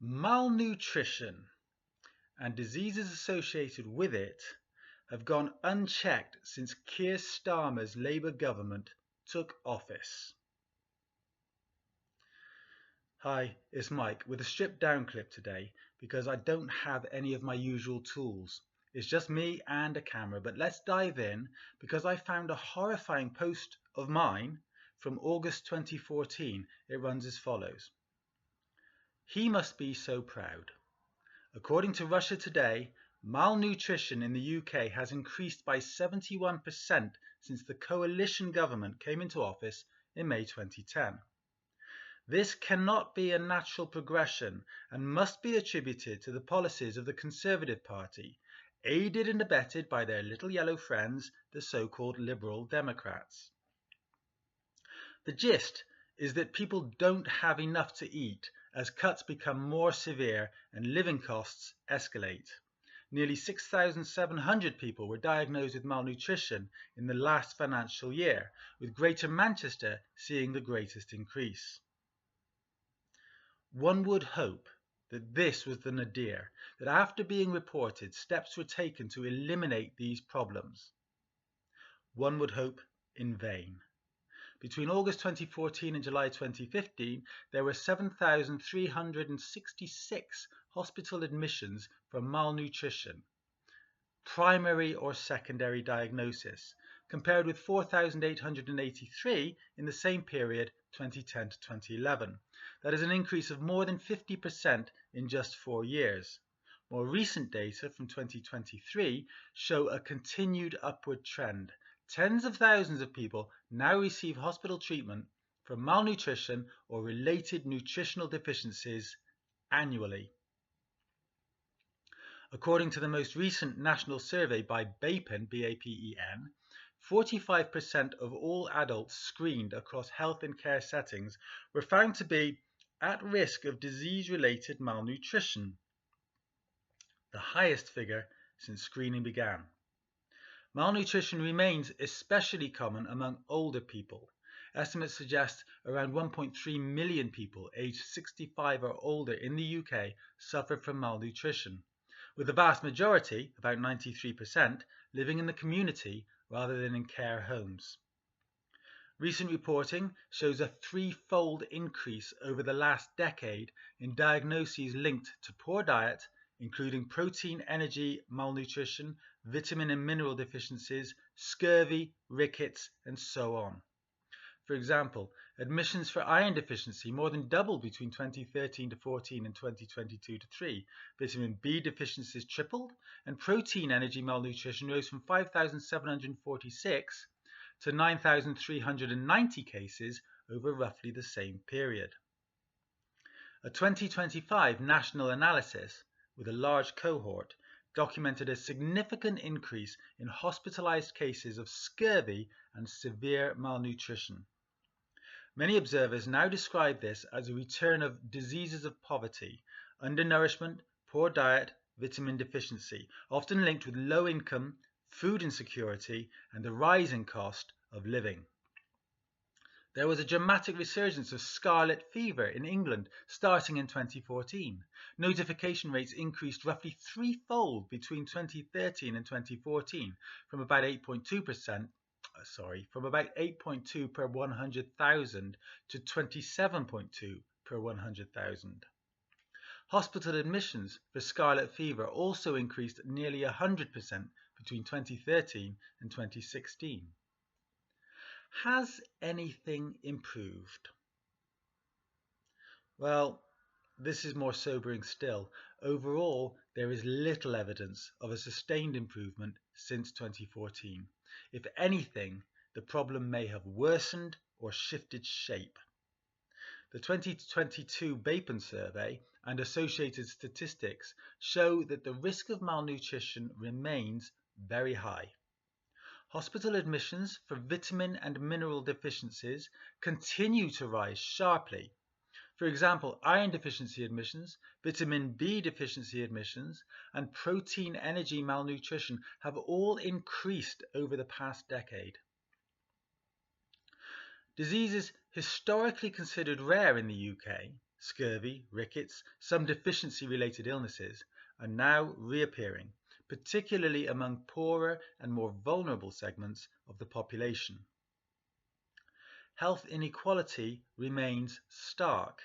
Malnutrition and diseases associated with it have gone unchecked since Keir Starmer's Labour government took office. Hi, it's Mike with a stripped down clip today because I don't have any of my usual tools. It's just me and a camera, but let's dive in because I found a horrifying post of mine from August 2014. It runs as follows. He must be so proud. According to Russia Today, malnutrition in the UK has increased by 71% since the coalition government came into office in May 2010. This cannot be a natural progression and must be attributed to the policies of the Conservative Party, aided and abetted by their little yellow friends, the so-called Liberal Democrats. The gist is that people don't have enough to eat as cuts become more severe and living costs escalate. Nearly 6,700 people were diagnosed with malnutrition in the last financial year, with Greater Manchester seeing the greatest increase. One would hope that this was the nadir, that after being reported, steps were taken to eliminate these problems. One would hope in vain. Between August 2014 and July 2015, there were 7,366 hospital admissions for malnutrition, primary or secondary diagnosis, compared with 4,883 in the same period 2010 to 2011. That is an increase of more than 50% in just 4 years. More recent data from 2023 show a continued upward trend. Tens of thousands of people now receive hospital treatment for malnutrition or related nutritional deficiencies annually. According to the most recent national survey by BAPEN, B-A-P-E-N, 45% of all adults screened across health and care settings were found to be at risk of disease-related malnutrition, the highest figure since screening began. Malnutrition remains especially common among older people. Estimates suggest around 1.3 million people aged 65 or older in the UK suffer from malnutrition, with the vast majority, about 93%, living in the community rather than in care homes. Recent reporting shows a threefold increase over the last decade in diagnoses linked to poor diet, including protein, energy, malnutrition, vitamin and mineral deficiencies, scurvy, rickets, and so on. For example, admissions for iron deficiency more than doubled between 2013 to 14 and 2022 to 3. Vitamin B deficiencies tripled, and protein energy malnutrition rose from 5,746 to 9,390 cases over roughly the same period. A 2025 national analysis with a large cohort documented a significant increase in hospitalized cases of scurvy and severe malnutrition. Many observers now describe this as a return of diseases of poverty, undernourishment, poor diet, vitamin deficiency, often linked with low income, food insecurity, and the rising cost of living. There was a dramatic resurgence of scarlet fever in England starting in 2014. Notification rates increased roughly threefold between 2013 and 2014, from about 8.2 per 100,000 to 27.2 per 100,000. Hospital admissions for scarlet fever also increased nearly 100% between 2013 and 2016. Has anything improved? Well, this is more sobering still. Overall, there is little evidence of a sustained improvement since 2014. If anything, the problem may have worsened or shifted shape. The 2022 BAPEN survey and associated statistics show that the risk of malnutrition remains very high. Hospital admissions for vitamin and mineral deficiencies continue to rise sharply. For example, iron deficiency admissions, vitamin B deficiency admissions, and protein energy malnutrition have all increased over the past decade. Diseases historically considered rare in the UK, Scurvy, rickets, some deficiency-related illnesses are now reappearing, particularly among poorer and more vulnerable segments of the population. Health inequality remains stark.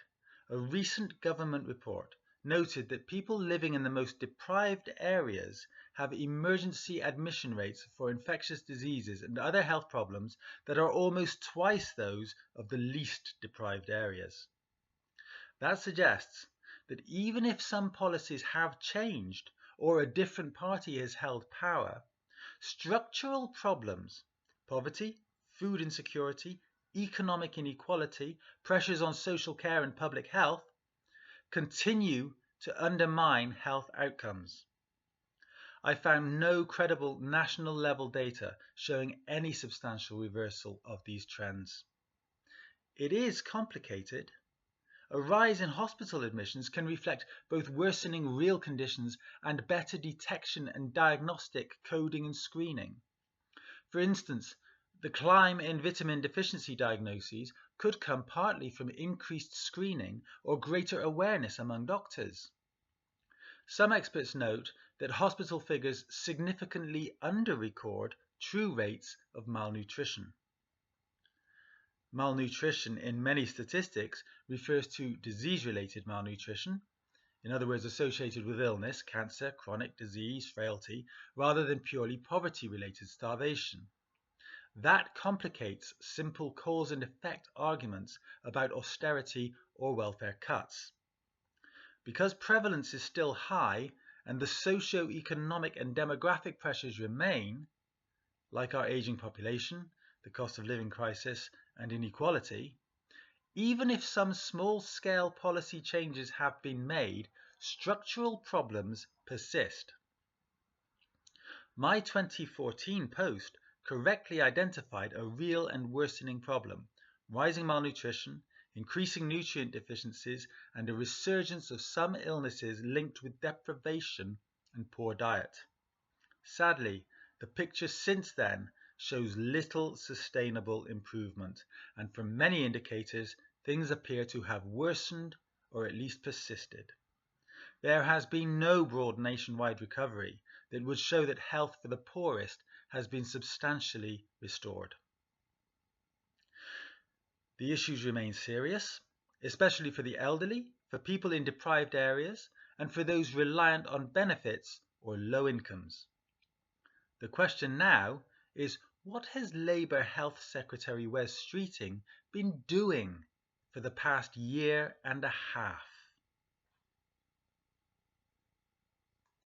A recent government report noted that people living in the most deprived areas have emergency admission rates for infectious diseases and other health problems that are almost twice those of the least deprived areas. That suggests that even if some policies have changed or a different party has held power, structural problems, poverty, food insecurity, economic inequality, pressures on social care and public health, continue to undermine health outcomes. I found no credible national level data showing any substantial reversal of these trends. It is complicated. A rise in hospital admissions can reflect both worsening real conditions and better detection and diagnostic coding and screening. For instance, the climb in vitamin deficiency diagnoses could come partly from increased screening or greater awareness among doctors. Some experts note that hospital figures significantly under-record true rates of malnutrition. Malnutrition in many statistics refers to disease-related malnutrition, in other words, associated with illness, cancer, chronic disease, frailty, rather than purely poverty-related starvation. That complicates simple cause and effect arguments about austerity or welfare cuts. Because prevalence is still high and the socio-economic and demographic pressures remain, like our aging population, the cost of living crisis, and inequality, even if some small-scale policy changes have been made, structural problems persist. My 2014 post correctly identified a real and worsening problem: rising malnutrition, increasing nutrient deficiencies, and a resurgence of some illnesses linked with deprivation and poor diet. Sadly, the picture since then shows little sustainable improvement, and from many indicators, things appear to have worsened or at least persisted. There has been no broad nationwide recovery that would show that health for the poorest has been substantially restored. The issues remain serious, especially for the elderly, for people in deprived areas, and for those reliant on benefits or low incomes. The question now is, what has Labour Health Secretary Wes Streeting been doing for the past year and a half?